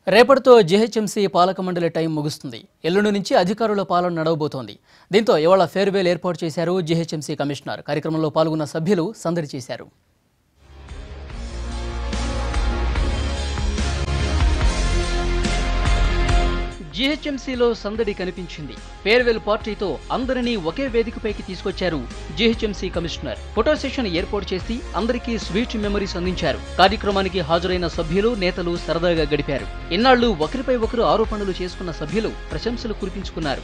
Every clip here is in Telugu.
రేపటితో జీహెచ్ఎంసీ పాలక మండలి టైం ముగుస్తుంది. ఎల్లుండి నుంచి అధికారుల పాలన నడవబోతోంది. దీంతో ఇవాళ ఫేర్వెల్ ఏర్పాటు చేశారు జీహెచ్ఎంసీ కమిషనర్. కార్యక్రమంలో పాల్గొన్న సభ్యులు సందడి చేశారు. జీహెచ్ఎంసీలో సందడి కనిపించింది. ఫేర్వెల్ పార్టీతో అందరినీ ఒకే వేదికపైకి తీసుకొచ్చారు జీహెచ్ఎంసీ కమిషనర్. ఫోటో సెషన్ ఏర్పాటు చేసి అందరికీ స్వీట్ మెమరీస్ అందించారు. కార్యక్రమానికి హాజరైన సభ్యులు, నేతలు సరదాగా గడిపారు. ఇన్నాళ్లు ఒకరిపై ఒకరు ఆరోపణలు చేసుకున్న సభ్యులు ప్రశంసలు కురిపించుకున్నారు.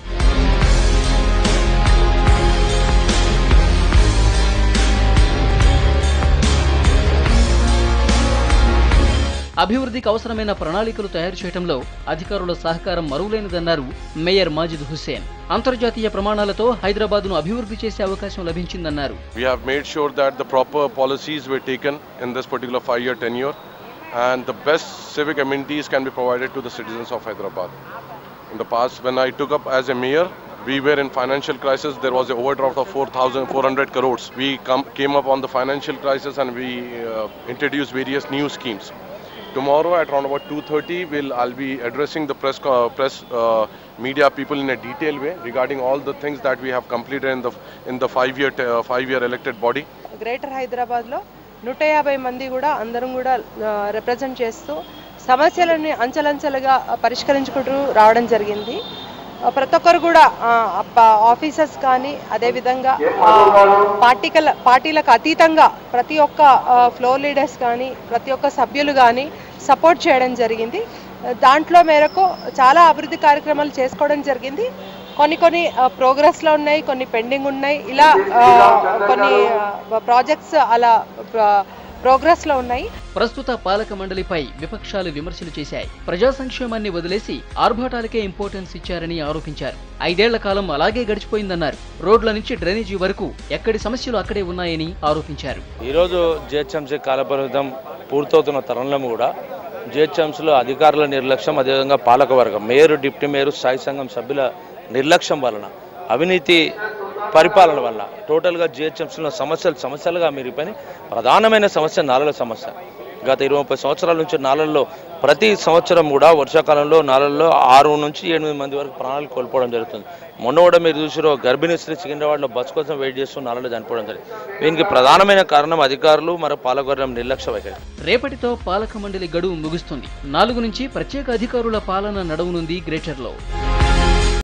అభివృద్ధికి అవసరమైన ప్రణాళికలు తయారు చేయడంలో అధికారుల సహకారం మరువలేనిదన్నారు మేయర్ మాజిద్ హుస్సేన్. అంతర్జాతీయ ప్రమాణాలతో హైదరాబాద్ను అభివృద్ధి చేసే అవకాశం లభించిందన్నారు. We have made sure that the proper policies were taken in this particular 5-year tenure and the best civic amenities can be provided to the citizens of Hyderabad. In the past, when I took up as a mayor, we were in financial crisis. There was an overdraft of 4,400 crores. We came up on the financial crisis and we introduced various new schemes. Tomorrow at around about 2:30, I'll be addressing the press media people in a detailed way regarding all the things that we have completed in the 5-year elected body. Greater Hyderabad lo 150 mandi kuda andaram kuda represent chestu సమస్యలను అంచలంచలుగా పరిష్కరించుకుంటూ రావడం జరిగింది. ప్రతి ఒక్కరు కూడా ఆఫీసర్స్ కానీ అదేవిధంగా పార్టీలకు అతీతంగా ప్రతి ఒక్క ఫ్లోర్ లీడర్స్ కానీ ప్రతి ఒక్క సభ్యులు కానీ సపోర్ట్ చేయడం జరిగింది. దాంట్లో మేరకు చాలా అభివృద్ధి కార్యక్రమాలు చేసుకోవడం జరిగింది. కొన్ని ప్రోగ్రెస్లో ఉన్నాయి, కొన్ని పెండింగ్ ఉన్నాయి. ఇలా కొన్ని ప్రాజెక్ట్స్ అలా ప్రోగ్రెస్ లో ఉన్నాయి. ప్రస్తుత పాలక మండలిపై విపక్షాలు విమర్శలు చేశాయి. ప్రజా సంక్షేమాన్ని వదిలేసి ఆర్భాటాలకే ఇంపార్టెన్స్ ఇచ్చారని ఆరోపించారు. 5 ఏళ్ల కాలం అలాగే గడిచిపోయిందన్నారు. రోడ్ల నుంచి డ్రైనేజీ వరకు ఎక్కడి సమస్యలు అక్కడే ఉన్నాయని ఆరోపించారు. ఈ రోజు జీహెచ్ఎంసీ కాలపరిమితం పూర్తవుతున్న తరుణంలో కూడా జీహెచ్ఎంసీలో అధికారుల నిర్లక్ష్యం, అదేవిధంగా పాలకవర్గం, మేయర్, డిప్యూటీ మేయర్, స్థాయి సంఘం సభ్యుల నిర్లక్ష్యం వలన, అవినీతి పరిపాలన వల్ల టోటల్గా జీహెచ్ఎంసీలో సమస్యలుగా మిగిలిపోయి ప్రధానమైన సమస్య నాలల సమస్య. గత 20-30 సంవత్సరాల నుంచి నాలల్లో ప్రతి సంవత్సరం కూడా వర్షాకాలంలో నాలల్లో 6 నుంచి 8 మంది వరకు ప్రాణాలు కోల్పోవడం జరుగుతుంది. మొన్న కూడా మీరు చూసిరో గర్భిణీ స్త్రీ సికింద్రాబాద్లో బస్సు కోసం వెయిట్ చేస్తూ నాలలో చనిపోవడం జరిగింది. దీనికి ప్రధానమైన కారణం అధికారులు మరియు పాలకవర్గం నిర్లక్ష్య వైఖరి. రేపటితో పాలక మండలి గడువు ముగుస్తుంది. 4 నుంచి ప్రత్యేక అధికారుల పాలన నడవనుంది గ్రేటర్లో.